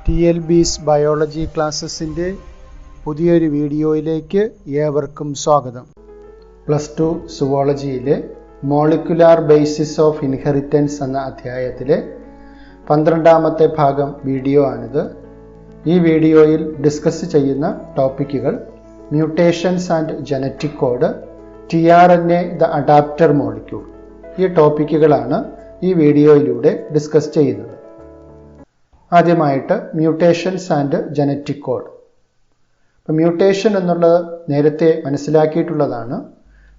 TLB's biology ക്ലാസ്സസിൻ്റെ പുതിയൊരു വീഡിയോയിലേക്ക് ഏവർക്കും സ്വാഗതം. +2 സുവോളജിയിലെ മോളിക്കുലാർ ബേസിസ് ഓഫ് ഇൻഹെറിറ്റൻസ് എന്ന അധ്യായത്തിലെ 12ാമത്തെ ഭാഗം വീഡിയോ ആണിത്. ഈ വീഡിയോയിൽ ഡിസ്കസ് ചെയ്യുന്ന ടോപ്പിക്കുകൾ mutations and genetic code, tRNA the adapter molecule. ഈ ടോപ്പിക്കുകളാണ് ഈ വീഡിയോയിലൂടെ ഡിസ്കസ് ചെയ്യുന്നത്. ആദ്യമായിട്ട് മ്യൂട്ടേഷൻസ് ആൻഡ് ജനറ്റിക് കോഡ്. ഇപ്പോൾ മ്യൂട്ടേഷൻ എന്നുള്ളത് നേരത്തെ മനസ്സിലാക്കിയിട്ടുള്ളതാണ്.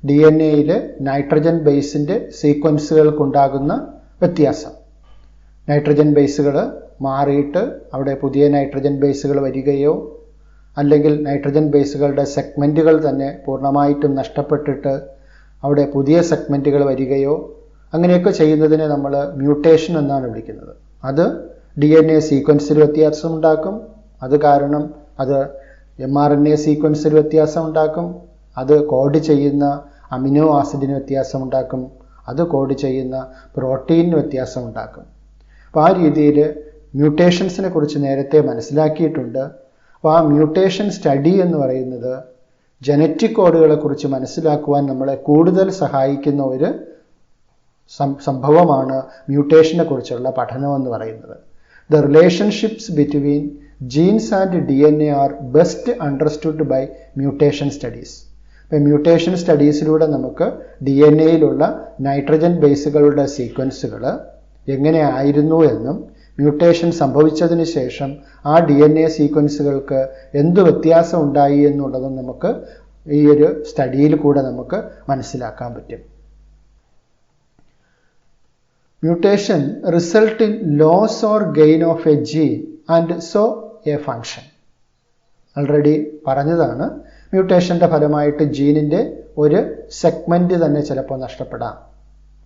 DNA-യിലെ നൈട്രജൻ ബേസിൻ്റെ സീക്വൻസുകൾക്കുണ്ടാകുന്ന വ്യത്യാസം. നൈട്രജൻ ബേസുകൾ മാറിയിട്ട് അവിടെ പുതിയ നൈട്രജൻ ബേസുകൾ വരികയോ അല്ലെങ്കിൽ നൈട്രജൻ ബേസുകളുടെ സെഗ്മെൻറ്റുകൾ തന്നെ പൂർണ്ണമായിട്ടും നഷ്ടപ്പെട്ടിട്ട് അവിടെ പുതിയ സെഗ്മെൻറ്റുകൾ വരികയോ അങ്ങനെയൊക്കെ ചെയ്യുന്നതിനെ നമ്മൾ മ്യൂട്ടേഷൻ എന്നാണ് വിളിക്കുന്നത്. അത് DNA സീക്വൻസിൽ വ്യത്യാസമുണ്ടാക്കും. അത് കാരണം അത് mRNA സീക്വൻസിൽ വ്യത്യാസമുണ്ടാക്കും. അത് കോഡ് ചെയ്യുന്ന അമിനോ ആസിഡിന് വ്യത്യാസമുണ്ടാക്കും. അത് കോഡ് ചെയ്യുന്ന പ്രോട്ടീനിന് വ്യത്യാസമുണ്ടാക്കും. അപ്പോൾ ആ രീതിയിൽ മ്യൂട്ടേഷൻസിനെ കുറിച്ച് നേരത്തെ മനസ്സിലാക്കിയിട്ടുണ്ട്. അപ്പോൾ ആ മ്യൂട്ടേഷൻ സ്റ്റഡി എന്ന് പറയുന്നത് ജനറ്റിക് കോഡുകളെ കുറിച്ച് മനസ്സിലാക്കുവാൻ നമ്മളെ കൂടുതൽ സഹായിക്കുന്ന ഒരു സംഭവമാണ് മ്യൂട്ടേഷനെ കുറിച്ചുള്ള പഠനം എന്ന് പറയുന്നത്. The relationships between genes and DNA are best understood by mutation studies. ഇപ്പോൾ മ്യൂട്ടേഷൻ സ്റ്റഡീസിലൂടെ നമുക്ക് DNA-യിലുള്ള നൈട്രജൻ ബേസുകളുടെ സീക്വൻസുകൾ എങ്ങനെ ആയിരുന്നു എന്നും മ്യൂട്ടേഷൻ സംഭവിച്ചതിന് ശേഷം ആ DNA സീക്വൻസുകൾക്ക് എന്ത് വ്യത്യാസം ഉണ്ടായി എന്നുള്ളതും നമുക്ക് ഈ ഒരു സ്റ്റഡിയിൽ കൂടെ നമുക്ക് മനസ്സിലാക്കാൻ പറ്റും. Mutation result in loss or gain of a gene and so a function. Already പറഞ്ഞതാണ്, മ്യൂട്ടേഷൻ്റെ ഫലമായിട്ട് ജീനിൻ്റെ ഒരു സെഗ്മെൻറ്റ് തന്നെ ചിലപ്പോൾ നഷ്ടപ്പെടാം,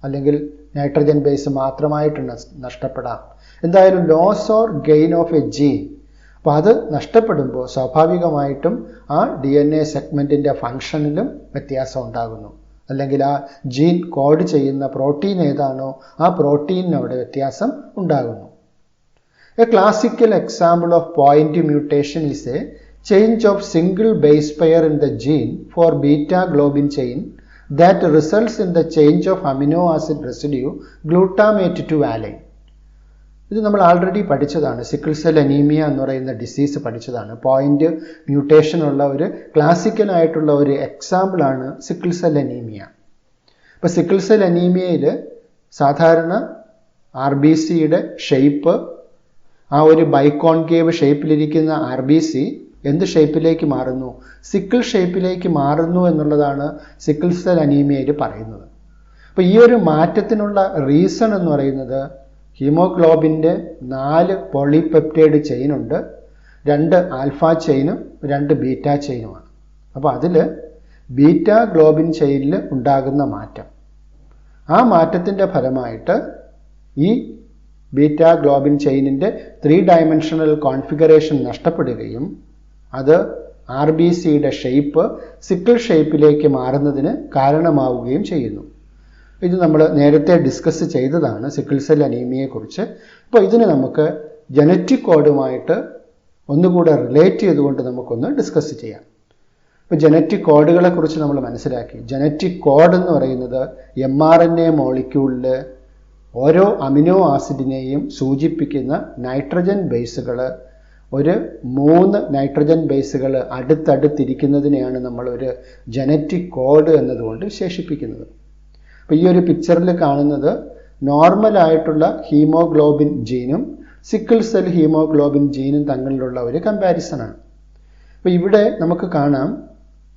അല്ലെങ്കിൽ നൈട്രജൻ ബേസ് മാത്രമായിട്ട് നഷ്ടപ്പെടാം. എന്തായാലും loss or gain of a gene. അപ്പോൾ അത് നഷ്ടപ്പെടുമ്പോൾ സ്വാഭാവികമായിട്ടും ആ DNA സെഗ്മെൻറ്റിൻ്റെ ഫങ്ഷനിലും വ്യത്യാസം ഉണ്ടാകുന്നു. അല്ലെങ്കിൽ ആ ജീൻ കോഡ് ചെയ്യുന്ന പ്രോട്ടീൻ ഏതാണോ ആ പ്രോട്ടീനിന് അവിടെ വ്യത്യാസം ഉണ്ടാകുന്നു. A classical example of point mutation is a change of single base pair in the gene for beta globin chain that results in the change of amino acid residue glutamate to valine. ഇത് നമ്മൾ already പഠിച്ചതാണ്. Sickle cell anaemia എന്ന് പറയുന്ന disease പഠിച്ചതാണ്. Point മ്യൂട്ടേഷനുള്ള ഒരു ക്ലാസിക്കലായിട്ടുള്ള ഒരു എക്സാമ്പിളാണ് sickle cell anaemia. ഇപ്പോൾ സിക്കിൾ സെൽ അനീമിയയിൽ സാധാരണ RBCയുടെ ഷേപ്പ് ആ ഒരു ബൈക്കോൺകേവ് ഷേപ്പിലിരിക്കുന്ന RBC എന്ത് ഷേപ്പിലേക്ക് മാറുന്നു? സിക്കിൾ ഷേപ്പിലേക്ക് മാറുന്നു എന്നുള്ളതാണ് സിക്കിൾ സെൽ അനീമിയയിൽ പറയുന്നത്. അപ്പോൾ ഈ ഒരു മാറ്റത്തിനുള്ള റീസൺ എന്ന് പറയുന്നത് ഹീമോഗ്ലോബിൻ്റെ 4 പോളിപെപ്റ്റൈഡ് ചെയിനുണ്ട്. 2 ആൽഫ ചെയിനും 2 ബീറ്റ ചെയിനുമാണ്. അപ്പോൾ അതിൽ ബീറ്റാ ഗ്ലോബിൻ ചെയിനിൽ ഉണ്ടാകുന്ന മാറ്റം, ആ മാറ്റത്തിൻ്റെ ഫലമായിട്ട് ഈ ബീറ്റാ ഗ്ലോബിൻ ചെയിനിൻ്റെ 3 ഡയമെൻഷണൽ കോൺഫിഗറേഷൻ നഷ്ടപ്പെടുകയും അത് RBCയുടെ ഷേപ്പ് സിക്കിൾ ഷേപ്പിലേക്ക് മാറുന്നതിന് കാരണമാവുകയും ചെയ്യുന്നു. ഇത് നമ്മൾ നേരത്തെ ഡിസ്കസ് ചെയ്തതാണ് സിക്കിൾ സെൽ അനീമിയയെക്കുറിച്ച്. അപ്പോൾ ഇതിന് നമുക്ക് ജനറ്റിക് കോഡുമായിട്ട് ഒന്നുകൂടെ റിലേറ്റ് ചെയ്തുകൊണ്ട് നമുക്കൊന്ന് ഡിസ്കസ് ചെയ്യാം. ഇപ്പോൾ ജനറ്റിക് കോഡുകളെ കുറിച്ച് നമ്മൾ മനസ്സിലാക്കി. ജനറ്റിക് കോഡ് എന്ന് പറയുന്നത് mRNA മോളിക്യൂളിൽ ഓരോ അമിനോ ആസിഡിനെയും സൂചിപ്പിക്കുന്ന നൈട്രജൻ ബേസുകൾ, ഒരു 3 നൈട്രജൻ ബേസുകൾ അടുത്തടുത്തിരിക്കുന്നതിനെയാണ് നമ്മളൊരു ജനറ്റിക് കോഡ് എന്നതുകൊണ്ട് വിശേഷിപ്പിക്കുന്നത്. അപ്പോൾ ഈ ഒരു പിക്ചറിൽ കാണുന്നത് നോർമലായിട്ടുള്ള ഹീമോഗ്ലോബിൻ ജീനും സിക്കിൾ സെൽ ഹീമോഗ്ലോബിൻ ജീനും തമ്മിലുള്ള ഒരു കമ്പാരിസണാണ്. അപ്പോൾ ഇവിടെ നമുക്ക് കാണാം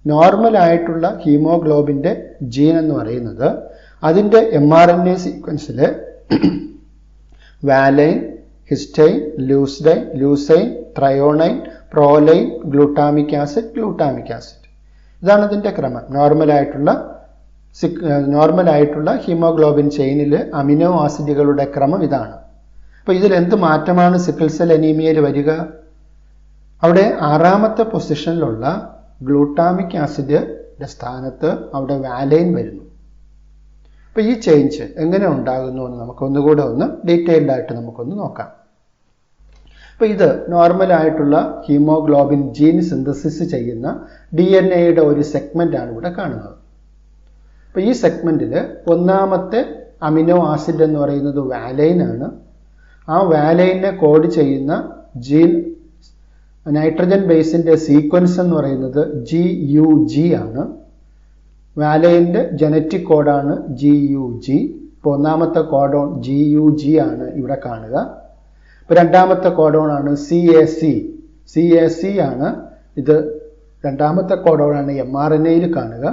നോർമലായിട്ടുള്ള ഹീമോഗ്ലോബിൻ്റെ ജീൻ എന്ന് പറയുന്നത് അതിൻ്റെ mRNA സീക്വൻസിൽ വാലൈൻ, ഹിസ്റ്റൈൻ, ലൂസൈൻ, ത്രയോണൈൻ, പ്രോലൈൻ, ഗ്ലൂട്ടാമിക് ആസിഡ്. ഇതാണ് ഇതിൻ്റെ ക്രമം. നോർമലായിട്ടുള്ള ഹീമോഗ്ലോബിൻ ചെയിനിൽ അമിനോ ആസിഡുകളുടെ ക്രമം ഇതാണ്. അപ്പോൾ ഇതിൽ എന്ത് മാറ്റമാണ് സിക്കിൾ സെൽ അനീമിയയിൽ വരിക? അവിടെ 6ാമത്തെ പൊസിഷനിലുള്ള ഗ്ലൂട്ടാമിക് ആസിഡിൻ്റെ സ്ഥാനത്ത് അവിടെ വാലൈൻ വരുന്നു. അപ്പോൾ ഈ ചേഞ്ച് എങ്ങനെ ഉണ്ടാകുന്നു എന്ന് നമുക്കൊന്നുകൂടെ ഒന്ന് ഡീറ്റെയിൽഡ് ആയിട്ട് നമുക്കൊന്ന് നോക്കാം. അപ്പോൾ ഇത് നോർമലായിട്ടുള്ള ഹീമോഗ്ലോബിൻ ജീൻ സിന്തസിസ് ചെയ്യുന്ന DNA-യുടെ ഒരു സെഗ്മെൻ്റാണ് ഇവിടെ കാണുന്നത്. അപ്പോൾ ഈ സെഗ്മെൻറ്റിൽ ഒന്നാമത്തെ അമിനോ ആസിഡ് എന്ന് പറയുന്നത് വാലൈൻ ആണ്. ആ വാലൈനെ കോഡ് ചെയ്യുന്ന ജീൻ നൈട്രജൻ ബേസിൻ്റെ സീക്വൻസ് എന്ന് പറയുന്നത് GUG ആണ്. വാലൈൻ്റെ ജനറ്റിക് കോഡാണ് GUG. ഇപ്പോൾ ഒന്നാമത്തെ കോഡോൺ GUG ആണ് ഇവിടെ കാണുക. ഇപ്പോൾ രണ്ടാമത്തെ കോഡോൺ ആണ് CAC ആണ്. ഇത് രണ്ടാമത്തെ കോഡോണാണ് mRNA-യിൽ കാണുക.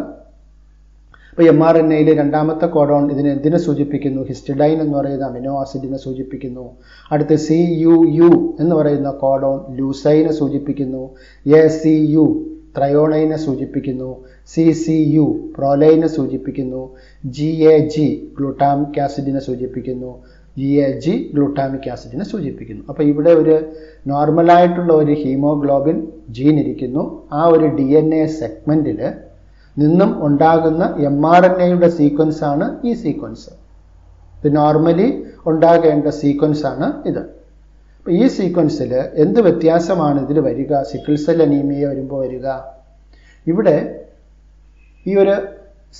അപ്പോൾ mRNA-യിൽ രണ്ടാമത്തെ കോഡോൺ എന്തിനെ സൂചിപ്പിക്കുന്നു? ഹിസ്റ്റഡൈൻ എന്ന് പറയുന്ന അമിനോ ആസിഡിനെ സൂചിപ്പിക്കുന്നു. അടുത്ത് CUU എന്ന് പറയുന്ന കോഡോൺ ലൂസൈനെ സൂചിപ്പിക്കുന്നു. ACU ത്രയോണൈനെ സൂചിപ്പിക്കുന്നു. CCU പ്രോലൈനെ സൂചിപ്പിക്കുന്നു. GAG ഗ്ലൂട്ടാമിക് ആസിഡിനെ സൂചിപ്പിക്കുന്നു. GAG ഗ്ലൂട്ടാമിക് ആസിഡിനെ സൂചിപ്പിക്കുന്നു. അപ്പോൾ ഇവിടെ ഒരു നോർമലായിട്ടുള്ള ഒരു ഹീമോഗ്ലോബിൻ ജീൻ ഇരിക്കുന്നു. ആ ഒരു DNA സെഗ്മെൻറ്റിൽ നിന്നും ഉണ്ടാകുന്ന mRNA-യുടെ സീക്വൻസ് ആണ് ഈ സീക്വൻസ്. ഇത് നോർമലി ഉണ്ടാകേണ്ട സീക്വൻസ് ആണ് ഇത്. അപ്പോൾ ഈ സീക്വൻസിൽ എന്ത് വ്യത്യാസമാണ് ഇതിൽ വരിക? സിക്കിൾ സെൽ അനീമിയ വരുമ്പോൾ വരിക, ഇവിടെ ഈ ഒരു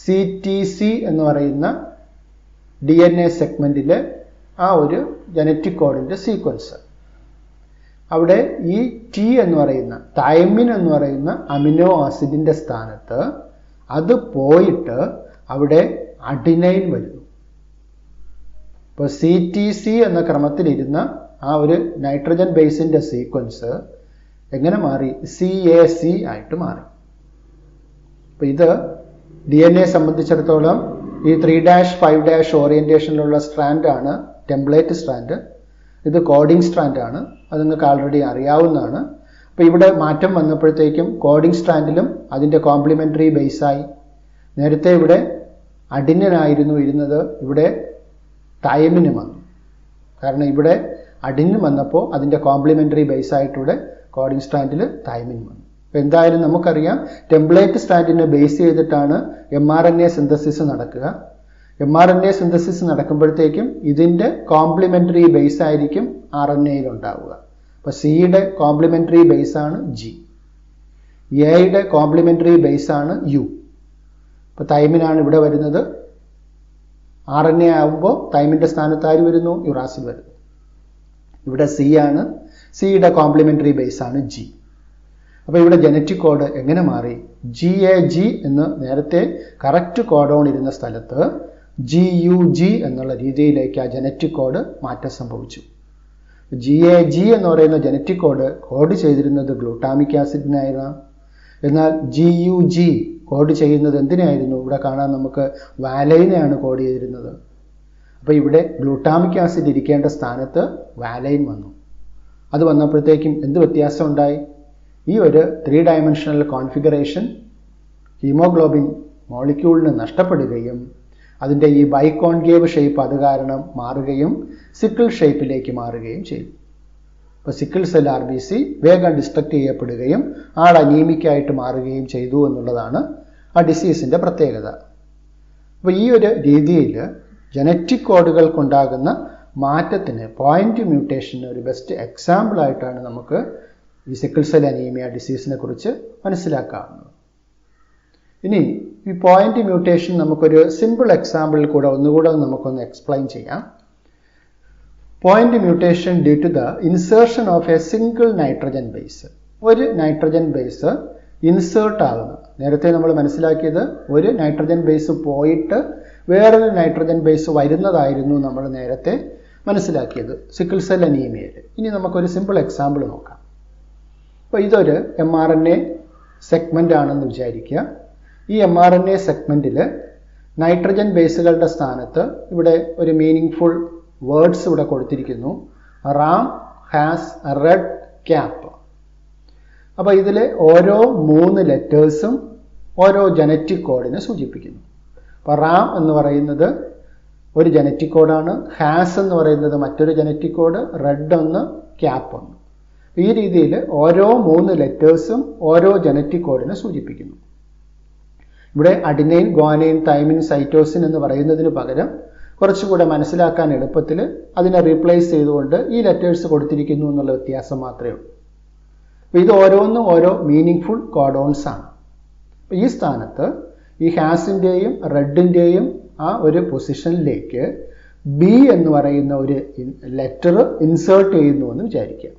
CTC എന്ന് പറയുന്ന DNA സെഗ്മെൻറ്റിൽ ആ ഒരു ജനറ്റിക് കോഡിൻ്റെ സീക്വൻസ്, അവിടെ ഈ T എന്ന് പറയുന്ന തൈമിൻ എന്ന് പറയുന്ന അമിനോ ആസിഡിൻ്റെ സ്ഥാനത്ത് അത് പോയിട്ട് അവിടെ അഡിനൈൻ വരുന്നു. ഇപ്പോൾ CTC എന്ന ക്രമത്തിലിരുന്ന ആ ഒരു നൈട്രജൻ ബേസിൻ്റെ സീക്വൻസ് എങ്ങനെ മാറി? CAC ആയിട്ട് മാറി. അപ്പോൾ ഇത് DNA സംബന്ധിച്ചിടത്തോളം ഈ 3-5- ഓറിയൻറ്റേഷനിലുള്ള സ്ട്രാൻഡാണ് ടെംപ്ലേറ്റ് സ്ട്രാൻഡ്. ഇത് കോഡിംഗ് സ്ട്രാൻഡാണ്. അത് നിങ്ങൾക്ക് ആൾറെഡി അറിയാവുന്നതാണ്. അപ്പോൾ ഇവിടെ മാറ്റം വന്നപ്പോഴത്തേക്കും കോഡിംഗ് സ്ട്രാൻഡിലും അതിൻ്റെ കോംപ്ലിമെൻ്ററി ബേസായി. നേരത്തെ ഇവിടെ അഡിനായിരുന്നു ഇരുന്നത്, ഇവിടെ തൈമിന് വന്നു. കാരണം ഇവിടെ അഡിന് വന്നപ്പോൾ അതിൻ്റെ കോംപ്ലിമെൻ്ററി ബേസായിട്ടിവിടെ കോഡിംഗ് സ്ട്രാൻഡിൽ തൈമിൻ വന്നു. അപ്പോൾ എന്തായാലും നമുക്കറിയാം ടെംപ്ലേറ്റ് സ്ട്രാൻഡിനെ ബേസ് ചെയ്തിട്ടാണ് mRNA സിന്തസിസ് നടക്കുക. mRNA സിന്തസിസ് നടക്കുമ്പോഴത്തേക്കും ഇതിൻ്റെ കോംപ്ലിമെൻ്ററി ബേസ് ആയിരിക്കും RNA-യിൽ ഉണ്ടാവുക. അപ്പോൾ സിയുടെ കോംപ്ലിമെൻ്ററി ബേസാണ് G, എയുടെ കോംപ്ലിമെൻ്ററി ബേസാണ് U. ഇപ്പോൾ തൈമിനാണ് ഇവിടെ വരുന്നത്. RNA ആകുമ്പോൾ തൈമിൻ്റെ സ്ഥാനത്ത് ആര് വരുന്നു? യുറാസിൽ വരുന്നു. ഇവിടെ C ആണ്. സിയുടെ കോംപ്ലിമെൻ്ററി ബേസാണ് G. അപ്പോൾ ഇവിടെ ജനറ്റിക് കോഡ് എങ്ങനെ മാറി? GAG എന്ന് നേരത്തെ കറക്റ്റ് കോഡോൺ ഇരുന്ന സ്ഥലത്ത് GUG എന്നുള്ള രീതിയിലേക്ക് ആ ജനറ്റിക് കോഡ് മാറ്റം സംഭവിച്ചു. GAG എന്ന് പറയുന്ന ജനറ്റിക് കോഡ് ചെയ്തിരുന്നത് ഗ്ലൂട്ടാമിക് ആസിഡിനായിരുന്നു. എന്നാൽ GUG കോഡ് ചെയ്യുന്നത് എന്തിനായിരുന്നു? ഇവിടെ കാണാൻ നമുക്ക് വാലൈനെയാണ് കോഡ് ചെയ്തിരുന്നത്. അപ്പോൾ ഇവിടെ ഗ്ലൂട്ടാമിക് ആസിഡ് ഇരിക്കേണ്ട സ്ഥാനത്ത് വാലൈൻ വന്നു. അത് വന്നപ്പോഴത്തേക്കും എന്ത് വ്യത്യാസം ഉണ്ടായി? ഈ ഒരു 3-ഡയമെൻഷണൽ കോൺഫിഗറേഷൻ ഹീമോഗ്ലോബിൻ മോളിക്യൂളിന് നഷ്ടപ്പെടുകയും അതിൻ്റെ ഈ ബൈകോൺകേവ് ഷേപ്പ് അത് കാരണം മാറുകയും സിക്കിൾ ഷേപ്പിലേക്ക് മാറുകയും ചെയ്തു. അപ്പോൾ സിക്കിൾ സെൽ RBC വേഗം ഡിസ്ട്രക്റ്റ് ചെയ്യപ്പെടുകയും ആൾ അനീമിക്കായിട്ട് മാറുകയും ചെയ്തു എന്നുള്ളതാണ് ആ ഡിസീസിൻ്റെ പ്രത്യേകത. അപ്പോൾ ഈ ഒരു രീതിയിൽ ജനറ്റിക് കോഡുകൾക്കുണ്ടാകുന്ന മാറ്റത്തിന് പോയിന്റ് മ്യൂട്ടേഷന് ഒരു ബെസ്റ്റ് എക്സാമ്പിളായിട്ടാണ് നമുക്ക് ഈ സിക്കിൾ സെൽ അനീമിയ ഡിസീസിനെ കുറിച്ച് മനസ്സിലാക്കാവുന്നത്. ഇനി ഈ പോയിന്റ് മ്യൂട്ടേഷൻ നമുക്കൊരു സിമ്പിൾ എക്സാമ്പിളിൽ കൂടെ ഒന്നുകൂടെ നമുക്കൊന്ന് എക്സ്പ്ലെയിൻ ചെയ്യാം. Point mutation due to the insertion of a single nitrogen base. ഒരു നൈട്രജൻ ബേസ് ഇൻസേർട്ട് ആകുന്നു. നേരത്തെ നമ്മൾ മനസ്സിലാക്കിയത് ഒരു നൈട്രജൻ ബേസ് പോയിട്ട് വേറൊരു നൈട്രജൻ ബേസ് വരുന്നതായിരുന്നു നമ്മൾ നേരത്തെ മനസ്സിലാക്കിയത് സിക്കിൾ സെൽ അനീമിയയിൽ. ഇനി നമുക്കൊരു സിമ്പിൾ എക്സാമ്പിൾ നോക്കാം. അപ്പോൾ ഇതൊരു mRNA സെഗ്മെൻ്റ് ആണെന്ന് വിചാരിക്കുക. ഈ mRNA സെഗ്മെൻറ്റിൽ നൈട്രജൻ ബേസുകളുടെ സ്ഥാനത്ത് ഇവിടെ ഒരു മീനിങ് ഫുൾ വേർഡ്സ് ഇവിടെ കൊടുത്തിരിക്കുന്നു. Ram has A red cap. അപ്പോൾ ഇതിൽ ഓരോ 3 ലെറ്റേഴ്സും ഓരോ ജനറ്റിക് കോഡിനെ സൂചിപ്പിക്കുന്നു. അപ്പോൾ റാം എന്ന് പറയുന്നത് ഒരു ജനറ്റിക് കോഡാണ്, ഹാസ് എന്ന് പറയുന്നത് മറ്റൊരു ജനറ്റിക് കോഡ്, റെഡ് ഒന്ന്, ക്യാപ്പ് ഒന്ന്. ഈ രീതിയിൽ ഓരോ 3 ലെറ്റേഴ്സും ഓരോ ജനറ്റിക് കോഡിനെ സൂചിപ്പിക്കുന്നു. ഇവിടെ അഡിനൈൻ, ഗ്വാനൈൻ, തൈമിൻ, സൈറ്റോസിൻ എന്ന് പറയുന്നതിന് പകരം കുറച്ചുകൂടെ മനസ്സിലാക്കാൻ എളുപ്പത്തിൽ അതിനെ റീപ്ലേസ് ചെയ്തുകൊണ്ട് ഈ ലെറ്റേഴ്സ് കൊടുത്തിരിക്കുന്നു എന്നുള്ള വ്യത്യാസം മാത്രമേ ഉള്ളൂ. അപ്പോൾ ഇത് ഓരോന്നും ഓരോ മീനിങ് കോഡോൺസ് ആണ്. അപ്പോൾ ഈ സ്ഥാനത്ത് ഈ ഹാസിൻ്റെയും റെഡിൻ്റെയും ആ ഒരു പൊസിഷനിലേക്ക് ബി എന്ന് പറയുന്ന ഒരു ലെറ്റർ ഇൻസേർട്ട് ചെയ്യുന്നു എന്ന് വിചാരിക്കുക.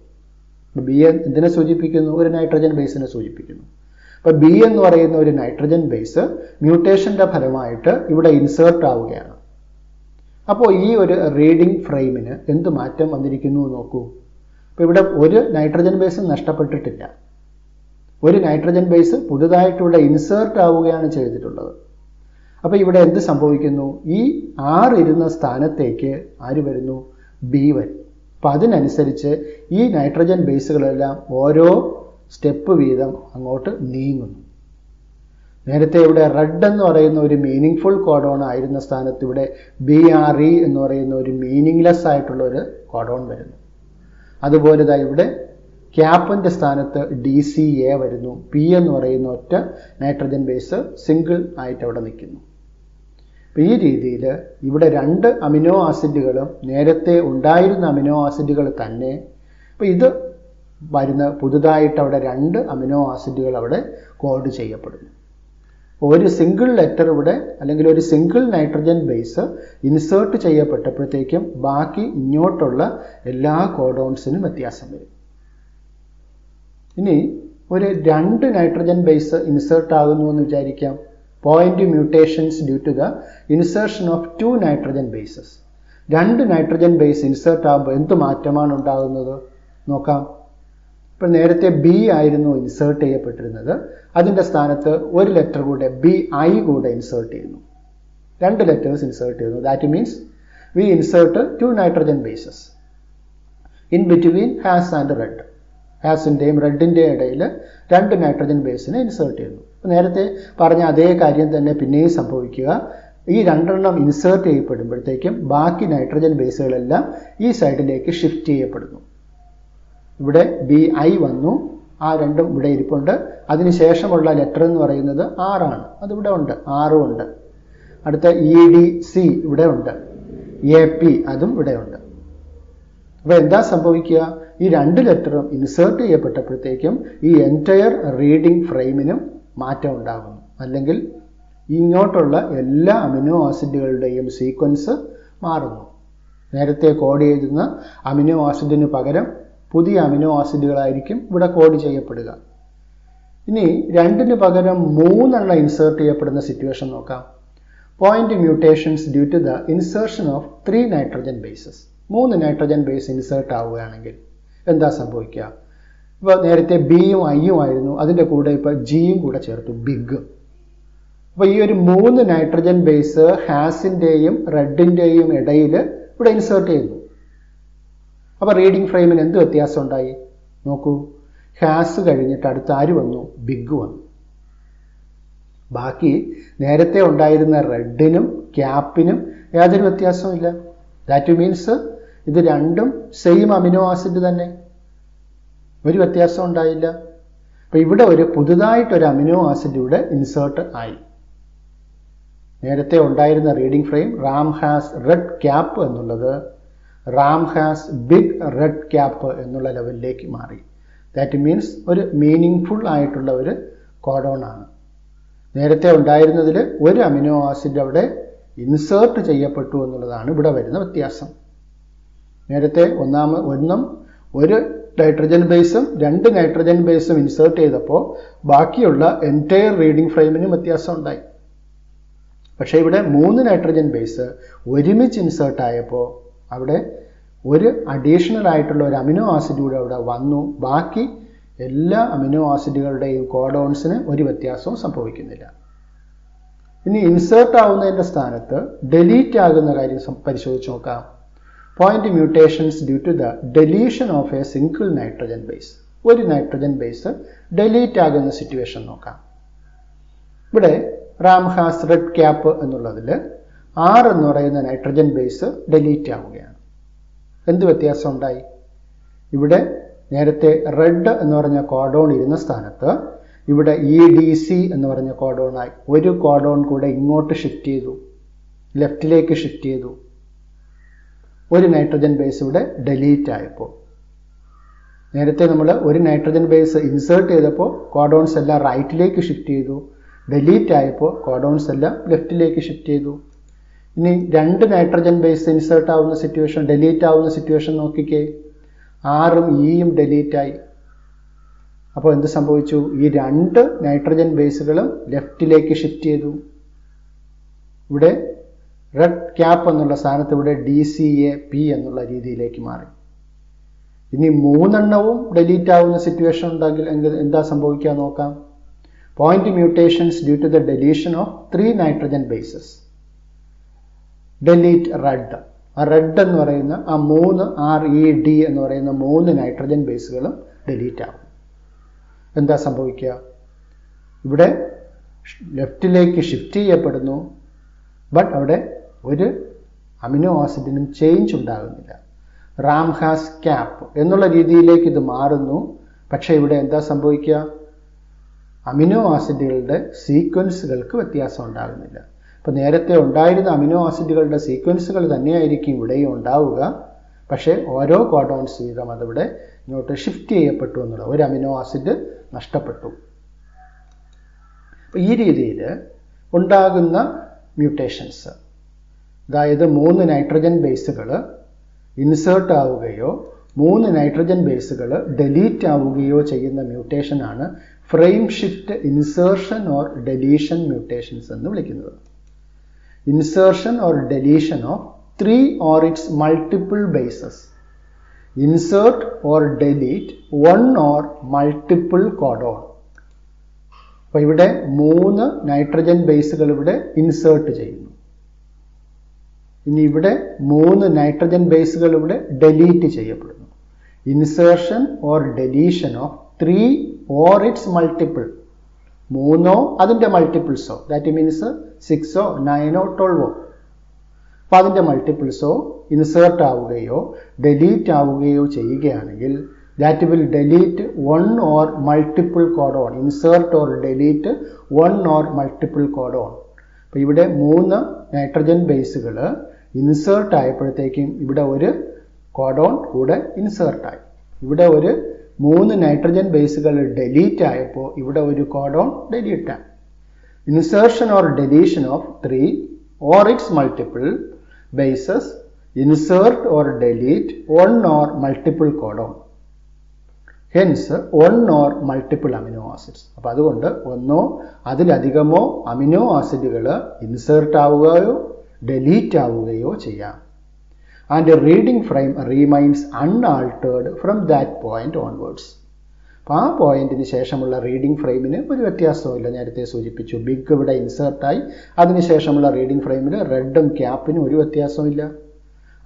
ബി എന്തിനെ സൂചിപ്പിക്കുന്നു? ഒരു നൈട്രജൻ ബേസിനെ സൂചിപ്പിക്കുന്നു. അപ്പോൾ ബി എന്ന് പറയുന്ന ഒരു നൈട്രജൻ ബേസ് മ്യൂട്ടേഷൻ്റെ ഫലമായിട്ട് ഇവിടെ ഇൻസേർട്ട് ആവുകയാണ്. അപ്പോൾ ഈ ഒരു റീഡിംഗ് ഫ്രെയിമിന് എന്ത് മാറ്റം വന്നിരിക്കുന്നു നോക്കൂ. അപ്പോൾ ഇവിടെ ഒരു നൈട്രജൻ ബേസ് നഷ്ടപ്പെട്ടിട്ടില്ല. ഒരു നൈട്രജൻ ബേസ് പുതുതായിട്ടിവിടെ ഇൻസേർട്ട് ആവുകയാണ് ചെയ്തിട്ടുള്ളത്. അപ്പോൾ ഇവിടെ എന്ത് സംഭവിക്കുന്നു? ഈ R ഇരുന്ന സ്ഥാനത്തേക്ക് ആര് വരുന്നു? ബി വരും. അപ്പം അതിനനുസരിച്ച് ഈ നൈട്രജൻ ബേസുകളെല്ലാം ഓരോ സ്റ്റെപ്പ് വീതം അങ്ങോട്ട് നീങ്ങുന്നു. നേരത്തെ ഇവിടെ റെഡ് എന്ന് പറയുന്ന ഒരു മീനിങ് കോഡോൺ ആയിരുന്ന സ്ഥാനത്ത് ഇവിടെ BRE എന്ന് പറയുന്ന ഒരു മീനിങ്ലെസ് ആയിട്ടുള്ള ഒരു കോഡോൺ വരുന്നു. അതുപോലെ ഇവിടെ ക്യാപ്പിൻ്റെ സ്ഥാനത്ത് DCA വരുന്നു. P എന്ന് പറയുന്ന ഒറ്റ നൈട്രജൻ ബേസ് സിംഗിൾ ആയിട്ട് അവിടെ നിൽക്കുന്നു. അപ്പോൾ ഈ രീതിയിൽ ഇവിടെ 2 അമിനോ ആസിഡുകളും നേരത്തെ ഉണ്ടായിരുന്ന അമിനോ ആസിഡുകൾ തന്നെ. അപ്പോൾ ഇത് വരുന്ന പുതുതായിട്ട് അവിടെ 2 അമിനോ ആസിഡുകൾ അവിടെ കോഡ് ചെയ്യപ്പെടുന്നു. ഒരു സിംഗിൾ ലെറ്റർ ഇവിടെ അല്ലെങ്കിൽ ഒരു സിംഗിൾ നൈട്രജൻ ബേസ് ഇൻസേർട്ട് ചെയ്യപ്പെട്ടപ്പോഴത്തേക്കും ബാക്കി ഇങ്ങോട്ടുള്ള എല്ലാ കോഡോൺസിനും വ്യത്യാസം വരും. ഇനി ഒരു 2 നൈട്രജൻ ബേസ് ഇൻസേർട്ട് ആകുന്നു എന്ന് വിചാരിക്കാം. Point mutations due to the insertion of 2 nitrogen bases. 2 nitrogen base insert ആകുമ്പോൾ എന്ത് മാറ്റമാണ് ഉണ്ടാകുന്നത് നോക്കാം. ഇപ്പം നേരത്തെ ബി ആയിരുന്നു ഇൻസേർട്ട് ചെയ്യപ്പെട്ടിരുന്നത്. അതിൻ്റെ സ്ഥാനത്ത് ഒരു ലെറ്റർ കൂടെ BI കൂടെ ഇൻസേർട്ട് ചെയ്യുന്നു. 2 ലെറ്റേഴ്സ് ഇൻസേർട്ട് ചെയ്യുന്നു. That means we insert 2 nitrogen bases in between has and red. ഹാസിൻ്റെയും റെഡിൻ്റെയും ഇടയിൽ 2 നൈട്രജൻ ബേസിനെ ഇൻസേർട്ട് ചെയ്യുന്നു. നേരത്തെ പറഞ്ഞ അതേ കാര്യം തന്നെ പിന്നെയും സംഭവിക്കുക. ഈ 2 ഇൻസേർട്ട് ചെയ്യപ്പെടുമ്പോഴത്തേക്കും ബാക്കി നൈട്രജൻ ബേസുകളെല്ലാം ഈ സൈഡിലേക്ക് ഷിഫ്റ്റ് ചെയ്യപ്പെടുന്നു. ഇവിടെ BI വന്നു, ആ 2 ഇവിടെ ഇരിപ്പുണ്ട്. അതിനുശേഷമുള്ള ലെറ്റർ എന്ന് പറയുന്നത് R ആണ്. അതിവിടെ ഉണ്ട്, R ഉണ്ട്. അടുത്ത EDC ഇവിടെ ഉണ്ട്, AP അതും ഇവിടെ ഉണ്ട്. അപ്പോൾ എന്താ സംഭവിക്കുക? ഈ 2 ലെറ്ററും ഇൻസേർട്ട് ചെയ്യപ്പെട്ടപ്പോഴത്തേക്കും ഈ എൻറ്റയർ റീഡിംഗ് ഫ്രെയിമിനും മാറ്റം ഉണ്ടാകുന്നു. അല്ലെങ്കിൽ ഇങ്ങോട്ടുള്ള എല്ലാ അമിനോ ആസിഡുകളുടെയും സീക്വൻസ് മാറുന്നു. നേരത്തെ കോഡ് ചെയ്തിരുന്ന അമിനോ ആസിഡിന് പകരം പുതിയ അമിനോ ആസിഡുകളായിരിക്കും ഇവിടെ കോഡ് ചെയ്യപ്പെടുക. ഇനി 2ന് പകരം 3 ഇൻസേർട്ട് ചെയ്യപ്പെടുന്ന സിറ്റുവേഷൻ നോക്കാം. Point mutations due to the insertion of 3 nitrogen bases. 3 nitrogen base insert ആവുകയാണെങ്കിൽ എന്താ സംഭവിക്കുക? ഇപ്പോൾ നേരത്തെ ബിയും ഐയും ആയിരുന്നു, അതിൻ്റെ കൂടെ ഇപ്പോൾ ജിയും കൂടെ ചേർത്തു, ബിഗ്. അപ്പോൾ ഈ ഒരു 3 നൈട്രജൻ ബേസ് ഹാസിൻ്റെയും റെഡിൻ്റെയും ഇടയിൽ ഇവിടെ ഇൻസേർട്ട് ചെയ്യുന്നു. അപ്പോൾ റീഡിംഗ് ഫ്രെയിമിന് എന്ത് വ്യത്യാസം ഉണ്ടായി നോക്കൂ. ഹാസ് കഴിഞ്ഞിട്ട് അടുത്ത ആര് വന്നു? ബിഗ് വന്നു. ബാക്കി നേരത്തെ ഉണ്ടായിരുന്ന റെഡിനും ക്യാപ്പിനും യാതൊരു വ്യത്യാസവും ഇല്ല. ദാറ്റ് മീൻസ് ഇത് 2 സെയിം അമിനോ ആസിഡ് തന്നെ, ഒരു വ്യത്യാസം ഉണ്ടായില്ല. അപ്പോൾ ഇവിടെ ഒരു പുതുതായിട്ടൊരു അമിനോ ആസിഡ് ഇവിടെ ഇൻസേർട്ട് ആയി. നേരത്തെ ഉണ്ടായിരുന്ന reading frame Ram has red cap എന്നുള്ളത് Ram has big red cap എന്നുള്ള ലെവലിലേക്ക് മാറി. ദാറ്റ് മീൻസ് ഒരു മീനിങ് ആയിട്ടുള്ള ഒരു കോഡോൺ ആണ്. നേരത്തെ ഉണ്ടായിരുന്നതിൽ ഒരു അമിനോ ആസിഡ് അവിടെ ഇൻസേർട്ട് ചെയ്യപ്പെട്ടു എന്നുള്ളതാണ് ഇവിടെ വരുന്ന വ്യത്യാസം. നേരത്തെ ഒരു നൈട്രജൻ ബേസും 2 നൈട്രജൻ ബേസും ഇൻസേർട്ട് ചെയ്തപ്പോൾ ബാക്കിയുള്ള എൻറ്റയർ റീഡിംഗ് ഫ്രെയിമിനും വ്യത്യാസം ഉണ്ടായി. പക്ഷേ ഇവിടെ 3 നൈട്രജൻ ബേസ് ഒരുമിച്ച് ഇൻസേർട്ട് ആയപ്പോൾ അവിടെ ഒരു അഡീഷണൽ ആയിട്ടുള്ള ഒരു അമിനോ ആസിഡ് കൂടെ അവിടെ വന്നു. ബാക്കി എല്ലാ അമിനോ ആസിഡുകളുടെയും കോഡോൺസിന് ഒരു വ്യത്യാസവും സംഭവിക്കുന്നില്ല. ഇനി ഇൻസേർട്ട് ആവുന്നതിൻ്റെ സ്ഥാനത്ത് ഡിലീറ്റ് ആകുന്ന കാര്യം പരിശോധിച്ച് നോക്കാം. Point mutations due to the deletion of a single nitrogen base. ഒരു നൈട്രജൻ ബേസ് ഡിലീറ്റ് ആകുന്ന സിറ്റുവേഷൻ നോക്കാം. ഇവിടെ റാം ഹാസ് റെഡ് ക്യാപ്പ് എന്നുള്ളതിൽ R എന്ന് പറയുന്ന നൈട്രജൻ ബേസ് ഡിലീറ്റ് ആവുകയാണ്. എന്ത് വ്യത്യാസം ഉണ്ടായി? ഇവിടെ നേരത്തെ റെഡ് എന്ന് പറഞ്ഞ കോഡോൺ ഇരുന്ന സ്ഥാനത്ത് ഇവിടെ EDC എന്ന് പറഞ്ഞ കോഡോണായി ഒരു കോഡോൺ കൂടെ ഇങ്ങോട്ട് ഷിഫ്റ്റ് ചെയ്തു, ലെഫ്റ്റിലേക്ക് ഷിഫ്റ്റ് ചെയ്തു. ഒരു നൈട്രജൻ ബേസ് ഇവിടെ ഡിലീറ്റ് ആയപ്പോൾ. നേരത്തെ നമ്മൾ ഒരു നൈട്രജൻ ബേസ് ഇൻസേർട്ട് ചെയ്തപ്പോൾ കോഡോൺസ് എല്ലാം റൈറ്റിലേക്ക് ഷിഫ്റ്റ് ചെയ്തു. ഡിലീറ്റ് ആയപ്പോൾ കോഡോൺസ് എല്ലാം ലെഫ്റ്റിലേക്ക് ഷിഫ്റ്റ് ചെയ്തു. ഇനി രണ്ട് നൈട്രജൻ ബേസ് ഇൻസേർട്ട് ആവുന്ന സിറ്റുവേഷൻ, ഡിലീറ്റ് ആവുന്ന സിറ്റുവേഷൻ നോക്കിക്കേ. ആറും ഇയും ഡിലീറ്റ് ആയി. അപ്പോൾ എന്ത് സംഭവിച്ചു? ഈ രണ്ട് നൈട്രജൻ ബേസുകളും ലെഫ്റ്റിലേക്ക് ഷിഫ്റ്റ് ചെയ്തു. ഇവിടെ റെഡ് ക്യാപ്പ് എന്നുള്ള സ്ഥാനത്ത് ഇവിടെ DCAP എന്നുള്ള രീതിയിലേക്ക് മാറി. ഇനി മൂന്നെണ്ണവും ഡിലീറ്റ് ആവുന്ന സിറ്റുവേഷൻ ഉണ്ടെങ്കിൽ എന്താ സംഭവിക്കുക നോക്കാം. Point mutations due to the deletion of 3 nitrogen bases. Delete red. ആ റെഡ് എന്ന് പറയുന്ന ആ 3 RED എന്ന് പറയുന്ന 3 നൈട്രജൻ ബേസുകളും ഡിലീറ്റ് ആവും. എന്താ സംഭവിക്കുക? ഇവിടെ ലെഫ്റ്റിലേക്ക് ഷിഫ്റ്റ് ചെയ്യപ്പെടുന്നു, ബട്ട് അവിടെ ഒരു അമിനോ ആസിഡിനും ചേഞ്ച് ഉണ്ടാകുന്നില്ല. റാംഹാസ് ക്യാപ്പ് എന്നുള്ള രീതിയിലേക്ക് ഇത് മാറുന്നു. പക്ഷേ ഇവിടെ എന്താ സംഭവിക്കുക? അമിനോ ആസിഡുകളുടെ സീക്വൻസുകൾക്ക് വ്യത്യാസം ഉണ്ടാകുന്നില്ല. അപ്പോൾ നേരത്തെ ഉണ്ടായിരുന്ന അമിനോ ആസിഡുകളുടെ സീക്വൻസുകൾ തന്നെയായിരിക്കും ഇവിടെയും ഉണ്ടാവുക. പക്ഷേ ഓരോ കോഡോൺസ് വീതം അതിവിടെ ഇങ്ങോട്ട് ഷിഫ്റ്റ് ചെയ്യപ്പെട്ടു എന്നുള്ള ഒരു അമിനോ ആസിഡ് നഷ്ടപ്പെട്ടു. അപ്പോൾ ഈ രീതിയിൽ ഉണ്ടാകുന്ന മ്യൂട്ടേഷൻസ്, അതായത് 3 നൈട്രജൻ ബേസുകൾ ഇൻസേർട്ട് ആവുകയോ 3 നൈട്രജൻ ബേസുകൾ ഡിലീറ്റ് ആവുകയോ ചെയ്യുന്ന മ്യൂട്ടേഷനാണ് frame shift insertion or deletion mutations എന്ന് വിളിക്കുന്നത്. Insertion or deletion of 3 or its multiple bases. Insert or delete 1 or multiple codon. അപ്പോൾ ഇവിടെ 3 നൈട്രജൻ ബേസുകൾ ഇവിടെ ഇൻസേർട്ട് ചെയ്യുന്നു. ഇനി ഇവിടെ 3 നൈട്രജൻ ബേസുകൾ ഇവിടെ ഡിലീറ്റ് ചെയ്യപ്പെടുന്നു. Insertion or deletion of 3 or its multiple. 3 അതിൻ്റെ മൾട്ടിപ്പിൾസോ, ദാറ്റ് മീൻസ് 6 9 12. അപ്പോൾ അതിൻ്റെ മൾട്ടിപ്പിൾസോ ഇൻസേർട്ട് ആവുകയോ ഡിലീറ്റ് ആവുകയോ ചെയ്യുകയാണെങ്കിൽ that will delete 1 or multiple codon. Insert or delete 1 or multiple codon. അപ്പോൾ ഇവിടെ 3 നൈട്രജൻ ബേസുകൾ ഇൻസേർട്ട് ആയപ്പോഴത്തേക്കും ഇവിടെ ഒരു കോഡോൺ കൂടെ ഇൻസേർട്ടായി. ഇവിടെ ഒരു 3 നൈട്രജൻ ബേസുകൾ ഡിലീറ്റ് ആയപ്പോൾ ഇവിടെ ഒരു കോഡോൺ ഡിലീറ്റ് ആയി. Insertion or deletion of 3 or its multiple bases. Insert or delete 1 or multiple codon. Hence 1 or multiple amino acids. അപ്പോൾ അതുകൊണ്ട് ഒന്നോ അതിലധികമോ അമിനോ ആസിഡുകൾ ഇൻസേർട്ട് ആവുകയോ ഡിലീറ്റ് ആവുകയോ ചെയ്യാം. And the reading frame remains unaltered from that point onwards. അപ്പോൾ ആ പോയിന്റിന് ശേഷമുള്ള റീഡിംഗ് ഫ്രെയിമിന് ഒരു വ്യത്യാസവുമില്ല. നേരത്തെ സൂചിപ്പിച്ചു, ബിഗ് ഇവിടെ ഇൻസേർട്ടായി, അതിനുശേഷമുള്ള റീഡിംഗ് ഫ്രെയിമിൽ റെഡും ക്യാപ്പിനും ഒരു വ്യത്യാസവുമില്ല.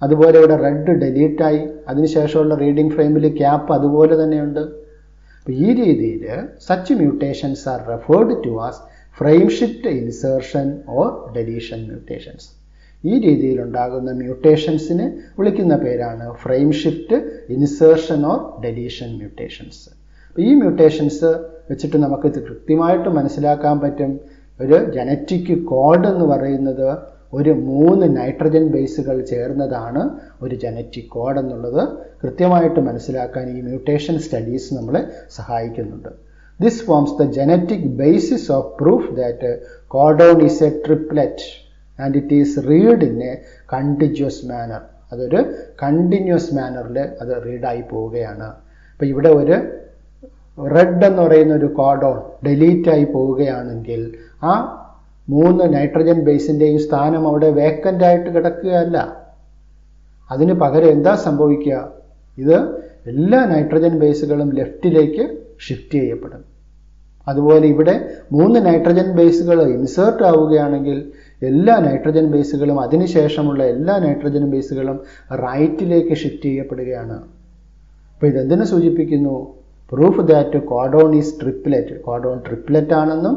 അതുപോലെ ഇവിടെ റെഡ് ഡിലീറ്റായി, അതിനുശേഷമുള്ള റീഡിംഗ് ഫ്രെയിമിൽ ക്യാപ്പ് അതുപോലെ തന്നെയുണ്ട്. അപ്പോൾ ഈ രീതിയിൽ such mutations are referred to as frame shift insertion or deletion mutations. ഈ രീതിയിലുണ്ടാകുന്ന മ്യൂട്ടേഷൻസിന് വിളിക്കുന്ന പേരാണ് frame shift insertion or deletion mutations. അപ്പോൾ ഈ മ്യൂട്ടേഷൻസ് വെച്ചിട്ട് നമുക്ക് കൃത്യമായിട്ട് മനസ്സിലാക്കാൻ പറ്റും, ഒരു ജനറ്റിക് കോഡ് എന്ന് പറയുന്നത് ഒരു 3 നൈട്രജൻ ബേസുകൾ ചേർന്നതാണ് ഒരു ജനറ്റിക് കോഡ് എന്നുള്ളത് കൃത്യമായിട്ട് മനസ്സിലാക്കാൻ ഈ മ്യൂട്ടേഷൻ സ്റ്റഡീസ് നമ്മളെ സഹായിക്കുന്നുണ്ട്. This forms the genetic basis of proof that codon is a triplet and it is read in a continuous manner. അതൊരു കണ്ടിന്യൂസ് മാനറിൽ അത് റീഡായി പോവുകയാണ്. അപ്പോൾ ഇവിടെ ഒരു റെഡ് എന്ന് പറയുന്ന ഒരു കോഡോൺ ഡിലീറ്റായി പോവുകയാണെങ്കിൽ ആ 3 നൈട്രജൻ ബേസിൻ്റെയും സ്ഥാനം അവിടെ വേക്കൻ്റ് ആയിട്ട് കിടക്കുകയല്ല. അതിന് പകരം എന്താ സംഭവിക്കുക? ഇത് എല്ലാ നൈട്രജൻ ബേസുകളും ലെഫ്റ്റിലേക്ക് ഷിഫ്റ്റ് ചെയ്യപ്പെടും. അതുപോലെ ഇവിടെ 3 നൈട്രജൻ ബേസുകൾ ഇൻസേർട്ട് ആവുകയാണെങ്കിൽ എല്ലാ നൈട്രജൻ ബേസുകളും അതിനുശേഷമുള്ള എല്ലാ നൈട്രജൻ ബേസുകളും റൈറ്റിലേക്ക് ഷിഫ്റ്റ് ചെയ്യപ്പെടുകയാണ്. അപ്പോൾ ഇതെന്തിനു സൂചിപ്പിക്കുന്നു? Proof that codon is triplet, codon triplet ആണെന്നും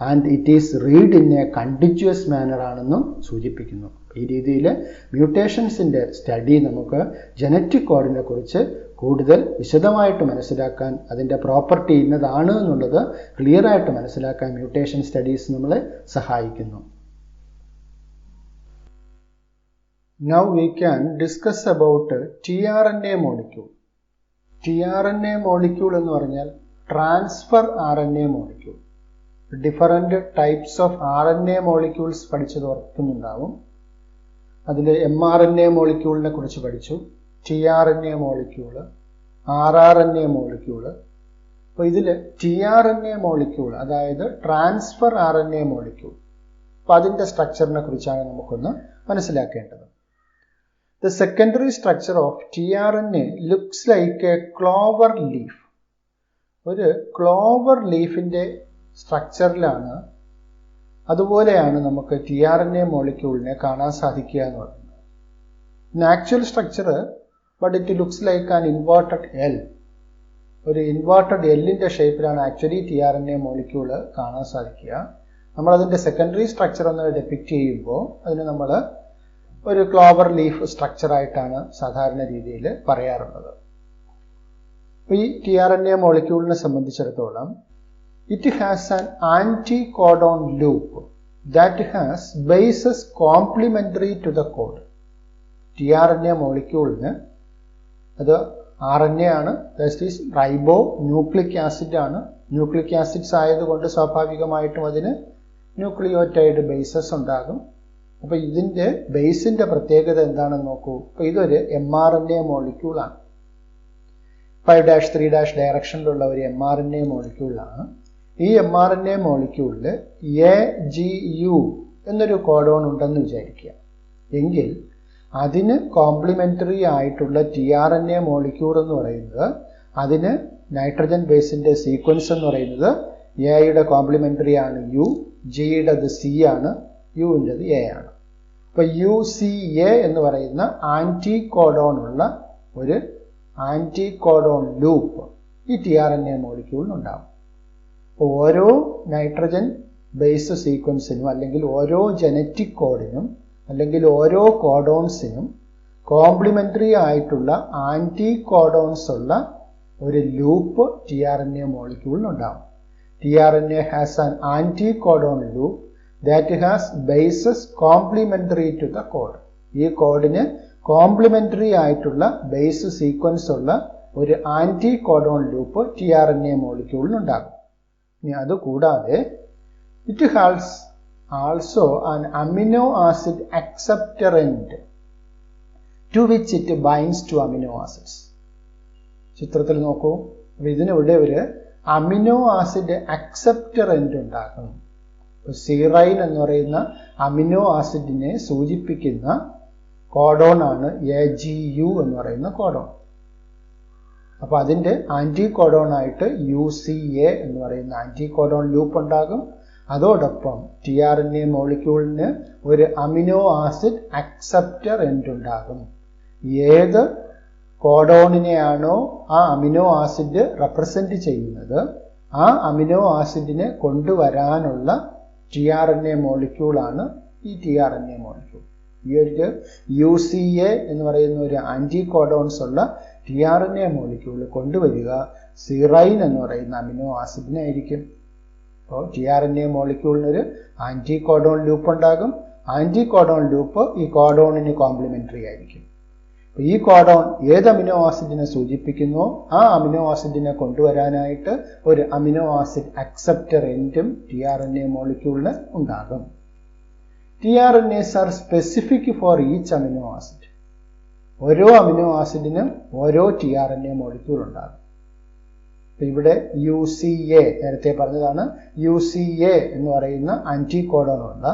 and it is read in a continuous manner ആണെന്നും സൂചിപ്പിക്കുന്നു. ഈ രീതിയിൽ മ്യൂട്ടേഷൻസിൻ്റെ സ്റ്റഡി നമുക്ക് ജനറ്റിക് കോഡിനെ കുറിച്ച് കൂടുതൽ വിശദമായിട്ട് മനസ്സിലാക്കാൻ, അതിൻ്റെ പ്രോപ്പർട്ടി ഇന്നതാണ് എന്നുള്ളത് ക്ലിയർ ആയിട്ട് മനസ്സിലാക്കാൻ മ്യൂട്ടേഷൻ സ്റ്റഡീസ് നമ്മളെ സഹായിക്കുന്നു. Now we can discuss about tRNA molecule. tRNA molecule എന്ന് പറഞ്ഞാൽ transfer RNA molecule. Different types of RNA molecules പഠിച്ചത് ഓർക്കുന്നുണ്ടാവും. അതിൽ mRNA മോളിക്യൂളിനെ കുറിച്ച് പഠിച്ചു, tRNA മോളിക്യൂള്, rRNA മോളിക്യൂള്. അപ്പോൾ ഇതിൽ tRNA മോളിക്യൂൾ, അതായത് ട്രാൻസ്ഫർ RNA മോളിക്യൂൾ, അപ്പോൾ അതിൻ്റെ സ്ട്രക്ചറിനെ കുറിച്ചാണ് നമുക്കൊന്ന് മനസ്സിലാക്കേണ്ടത്. The secondary structure of tRNA looks like a clover leaf. ഒരു ക്ലോവർ ലീഫിൻ്റെ സ്ട്രക്ചറിലാണ്, അതുപോലെയാണ് നമുക്ക് tRNA മോളിക്യൂളിനെ കാണാൻ സാധിക്കുക എന്ന് പറയുന്നത്. Actual structure, but it looks like an inverted L. ഒരു ഇൻവേർട്ടഡ് എല്ലിൻ്റെ ഷേപ്പിലാണ് ആക്ച്വലി tRNA മോളിക്യൂള് കാണാൻ സാധിക്കുക. നമ്മളതിൻ്റെ സെക്കൻഡറി സ്ട്രക്ചർ ഒന്ന് ഡെപ്പിക്റ്റ് ചെയ്യുമ്പോൾ അതിന് നമ്മൾ ഒരു ക്ലോവർ ലീഫ് സ്ട്രക്ചറായിട്ടാണ് സാധാരണ രീതിയിൽ പറയാറുള്ളത്. അപ്പോൾ ഈ tRNA മോളിക്യൂളിനെ സംബന്ധിച്ചിടത്തോളം it has an anticodon loop that has bases complementary to the code. tRNA മോളിക്യൂളിന് അത് RNA ആണ്, that is റൈബോ ന്യൂക്ലിക് ആസിഡ് ആണ്. ന്യൂക്ലിക് ആസിഡ്സ് ആയതുകൊണ്ട് സ്വാഭാവികമായിട്ടും അതിന് ന്യൂക്ലിയോറ്റൈഡ് ബേസസ് ഉണ്ടാകും. അപ്പോൾ ഇതിൻ്റെ ബേസിൻ്റെ പ്രത്യേകത എന്താണെന്ന് നോക്കൂ. അപ്പോൾ ഇതൊരു mRNA മോളിക്യൂളാണ്. 5'3' ഡയറക്ഷനിലുള്ള ഒരു mRNA മോളിക്യൂളാണ്. ഈ mRNA മോളിക്യൂളിൽ AGU എന്നൊരു കോഡോൺ ഉണ്ടെന്ന് വിചാരിക്കുക. എങ്കിൽ അതിന് കോംപ്ലിമെൻ്ററി ആയിട്ടുള്ള tRNA മോളിക്യൂൾ എന്ന് പറയുന്നത്, അതിന് നൈട്രജൻ ബേസിൻ്റെ സീക്വൻസ് എന്ന് പറയുന്നത് എയുടെ കോംപ്ലിമെൻ്ററി ആണ് U, ജിയുടേത് C ആണ്, യുവിൻ്റെത് A ആണ്. അപ്പോൾ UCA എന്ന് പറയുന്ന ആൻറ്റികോഡോൺ ഉള്ള ഒരു ആൻറ്റികോഡോൺ ലൂപ്പ് ഈ tRNA മോളിക്യൂളിനുണ്ടാകും. അപ്പോൾ ഓരോ നൈട്രജൻ ബേസ് സീക്വൻസിനും, അല്ലെങ്കിൽ ഓരോ ജനറ്റിക് കോഡിനും, അല്ലെങ്കിൽ ഓരോ കോഡോൺസിനും കോംപ്ലിമെൻ്ററി ആയിട്ടുള്ള ആൻറ്റികോഡോൺസ് ഉള്ള ഒരു ലൂപ്പ് tRNA മോളിക്യൂളിനുണ്ടാകും. tRNA has an anticodon loop that has bases complementary to the code. ഈ കോഡിന് കോംപ്ലിമെൻ്ററി ആയിട്ടുള്ള ബേസ് സീക്വൻസ് ഉള്ള ഒരു ആൻറ്റികോഡോൺ ലൂപ്പ് tRNA മോളിക്യൂളിനുണ്ടാകും. ഇനി അതുകൂടാതെ it has also an amino acid acceptor end to which it binds to amino acids. ചിത്രത്തിൽ നോക്കൂ. അപ്പോൾ ഇതിനിവിടെ ഒരു അമിനോ ആസിഡ് അക്സെപ്റ്ററൻറ്റ് ഉണ്ടാകും. സീറൈൻ എന്ന് പറയുന്ന അമിനോ ആസിഡിനെ സൂചിപ്പിക്കുന്ന കോഡോൺ ആണ് AGU എന്ന് പറയുന്ന കോഡോൺ. അപ്പോൾ അതിൻ്റെ ആൻറ്റികോഡോൺ ആയിട്ട് UCA എന്ന് പറയുന്ന ആൻറ്റികോഡോൺ ലൂപ്പ് ഉണ്ടാകും. അതോടൊപ്പം tRNA മോളിക്യൂളിന് ഒരു അമിനോ ആസിഡ് അക്സെപ്റ്ററൻറ്റ് ഉണ്ടാകും. ഏത് കോഡോണിനെയാണോ ആ അമിനോ ആസിഡ് റെപ്രസെൻ്റ് ചെയ്യുന്നത്, ആ അമിനോ ആസിഡിനെ കൊണ്ടുവരാനുള്ള tRNA മോളിക്യൂളാണ് ഈ tRNA മോളിക്യൂൾ. ഈ ഒരു UCA എന്ന് പറയുന്ന ഒരു ആൻറ്റികോഡോൺസ് ഉള്ള tRNA മോളിക്യൂൾ കൊണ്ടുവരിക സീറൈൻ എന്ന് പറയുന്ന അമിനോ ആസിഡിനായിരിക്കും. അപ്പോൾ tRNA മോളിക്യൂളിനൊരു ആൻറ്റികോഡോൺ ലൂപ്പ് ഉണ്ടാകും. ആൻറ്റികോഡോൺ ലൂപ്പ് ഈ കോഡോണിന് കോംപ്ലിമെൻ്ററി ആയിരിക്കും. അപ്പോൾ ഈ കോഡോൺ ഏത് അമിനോ ആസിഡിനെ സൂചിപ്പിക്കുന്നുവോ ആ അമിനോ ആസിഡിനെ കൊണ്ടുവരാനായിട്ട് ഒരു അമിനോ ആസിഡ് അക്സെപ്റ്ററൻറ്റും tRNA മോളിക്യൂളിന് ഉണ്ടാകും. tRNAs are specific for each amino acid. ഓരോ അമിനോ ആസിഡിനും ഓരോ tRNA മോളിക്യൂൾ ഉണ്ടാകും. അപ്പോൾ ഇവിടെ UCA നേരത്തെ പറഞ്ഞതാണ്, UCA എന്ന് പറയുന്ന ആൻറ്റികോഡോൺ ഉള്ള,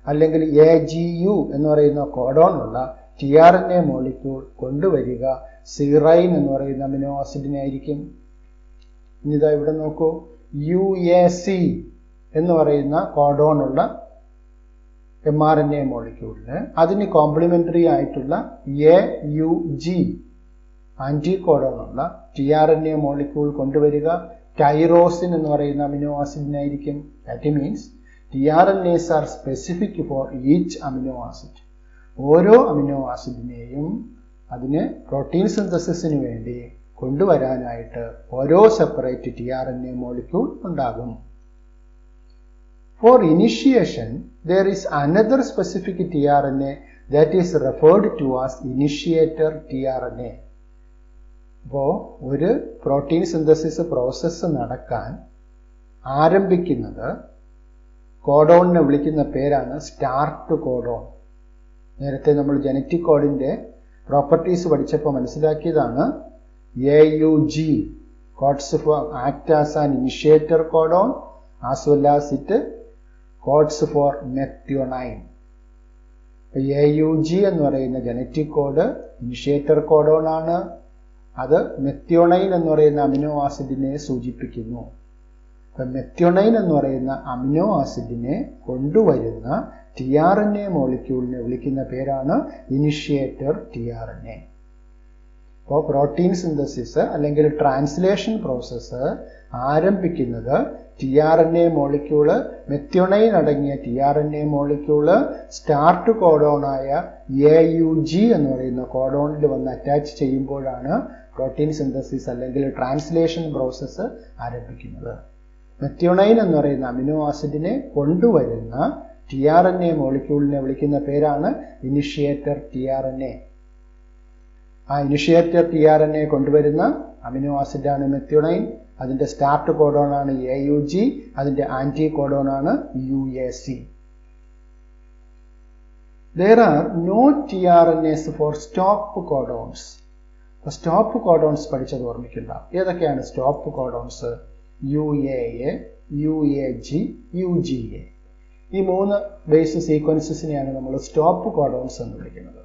അല്ലെങ്കിൽ AGU എന്ന് പറയുന്ന കോഡോൺ ഉള്ള tRNA മോളിക്യൂൾ കൊണ്ടുവരിക സീറൈൻ എന്ന് പറയുന്ന അമിനോ ആസിഡിനായിരിക്കും. ഇനിതാ ഇവിടെ നോക്കൂ. UAC എന്ന് പറയുന്ന കോഡോൺ ഉള്ള mRNA മോളിക്യൂളിന് അതിന് കോംപ്ലിമെൻ്ററി ആയിട്ടുള്ള AUG ആൻറ്റികോഡോൺ ഉള്ള tRNA മോളിക്യൂൾ കൊണ്ടുവരിക ടൈറോസിൻ എന്ന് പറയുന്ന അമിനോ ആസിഡിനായിരിക്കും. That means tRNAs are specific for each amino acid. ഓരോ അമിനോ ആസിഡിനെയും അതിന് പ്രോട്ടീൻ സിന്തസിസിന് വേണ്ടി കൊണ്ടുവരാനായിട്ട് ഓരോ സെപ്പറേറ്റ് tRNA മോളിക്യൂൾ ഉണ്ടാകും. For initiation, there is another specific tRNA that is referred to as initiator tRNA. അപ്പോൾ ഒരു പ്രോട്ടീൻ സിന്തസിസ് പ്രോസസ്സ് നടക്കാൻ ആരംഭിക്കുന്നത് കോഡോണിനെ വിളിക്കുന്ന പേരാണ് സ്റ്റാർട്ട് കോഡോൺ. നേരത്തെ നമ്മൾ ജനറ്റിക് കോഡിൻ്റെ പ്രോപ്പർട്ടീസ് പഠിച്ചപ്പോൾ മനസ്സിലാക്കിയതാണ് AUG codes for act as an initiator codon as well as it codes for methionine. AUG എന്ന് പറയുന്ന ജനറ്റിക് കോഡ് ഇനിഷ്യേറ്റർ കോഡോൺ ആണ്. അത് മെത്യോണൈൻ എന്ന് പറയുന്ന അമിനോ ആസിഡിനെ സൂചിപ്പിക്കുന്നു. അപ്പം മെത്യോണൈൻ എന്ന് പറയുന്ന അമിനോ ആസിഡിനെ കൊണ്ടുവരുന്ന tRNA മോളിക്യൂളിനെ വിളിക്കുന്ന പേരാണ് ഇനിഷ്യേറ്റർ tRNA. അപ്പോൾ പ്രോട്ടീൻ സിന്തസിസ് അല്ലെങ്കിൽ ട്രാൻസ്ലേഷൻ പ്രോസസ്സ് ആരംഭിക്കുന്നത് tRNA മോളിക്യൂള്, മെത്യോണൈൻ അടങ്ങിയ tRNA മോളിക്യൂള് സ്റ്റാർട്ട് കോഡോണായ AUG എന്ന് പറയുന്ന കോഡോണിൽ വന്ന് അറ്റാച്ച് ചെയ്യുമ്പോഴാണ് പ്രോട്ടീൻ സിന്തസിസ് അല്ലെങ്കിൽ ട്രാൻസ്ലേഷൻ പ്രോസസ്സ് ആരംഭിക്കുന്നത്. മെത്യോണൈൻ എന്ന് പറയുന്ന അമിനോ ആസിഡിനെ കൊണ്ടുവരുന്ന tRNA മോളിക്യൂളിനെ വിളിക്കുന്ന പേരാണ് ഇനിഷ്യേറ്റർ tRNA. ആ ഇനിഷ്യേറ്റർ tRNA കൊണ്ടുവരുന്ന അമിനോ ആസിഡാണ് മെത്യോണൈൻ. അതിൻ്റെ സ്റ്റാർട്ട് കോഡോണാണ് AUG, അതിൻ്റെ ആൻറ്റി കോഡോണാണ് UAC. There are no tRNAs for stop codons. Stop codons പഠിച്ചത് ഓർമ്മിക്കണ്ട. ഏതൊക്കെയാണ് stop codons? UAA, UAG, UGA. ഈ 3 ബേസ് സീക്വൻസസിനെയാണ് നമ്മൾ സ്റ്റോപ്പ് കോഡോൺസ് എന്ന് വിളിക്കുന്നത്.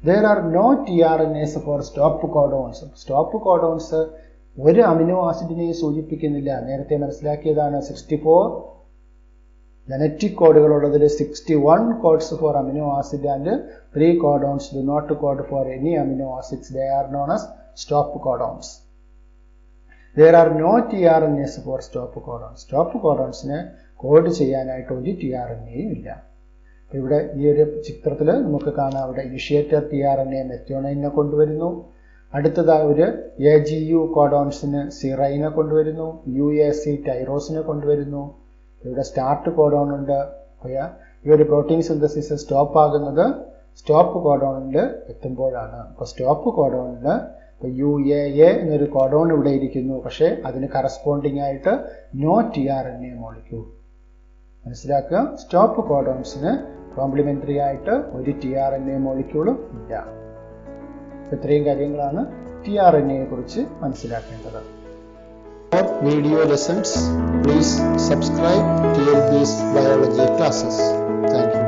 There are no tRNAs for stop codons. Stop codons ഒരു അമിനോ ആസിഡിനെയും സൂചിപ്പിക്കുന്നില്ല. നേരത്തെ മനസ്സിലാക്കിയതാണ് 64 ജനറ്റിക് കോഡുകളുള്ളതിൽ 61 codes for amino acid and 3 codons do not code for any amino acids. They are known as stop codons. There are no tRNAs for stop codons. Stop കോഡോൺസിനെ code ചെയ്യാനായിട്ട് ഒരു tRNAയും ഇല്ല. ഇവിടെ ഈ ഒരു ചിത്രത്തിൽ നമുക്ക് കാണാം, അവിടെ ഇനിഷ്യേറ്റർ tRNA മെത്യോണൈനെ കൊണ്ടുവരുന്നു. അടുത്തതായി ഒരു AGU കോഡോൺസിന് സിറൈനെ കൊണ്ടുവരുന്നു. UAC ടൈറോസിനെ കൊണ്ടുവരുന്നു. ഇവിടെ സ്റ്റാർട്ട് കോഡോൺ ഉണ്ട്. ഈ ഒരു പ്രോട്ടീൻ സിന്തസിസ് സ്റ്റോപ്പ് ആകുന്നത് സ്റ്റോപ്പ് കോഡോണിൽ എത്തുമ്പോഴാണ്. അപ്പോൾ സ്റ്റോപ്പ് കോഡോണിൽ ഇപ്പോൾ UAA എന്നൊരു കോഡോൺ ഇവിടെ ഇരിക്കുന്നു, പക്ഷേ അതിന് കറസ്പോണ്ടിങ് ആയിട്ട് നോ tRNA മോളിക്യൂൾ. മനസ്സിലാക്കുക, സ്റ്റോപ്പ് കോഡോൺസിന് കോംപ്ലിമെന്ററി ആയിട്ട് ഒരു tRNA മോളിക്യൂളും ഇല്ല. ഇത്രയും കാര്യങ്ങളാണ് tRNAയെ കുറിച്ച് മനസ്സിലാക്കേണ്ടത്. For video lessons, please subscribe to LB's biology classes. Thank you.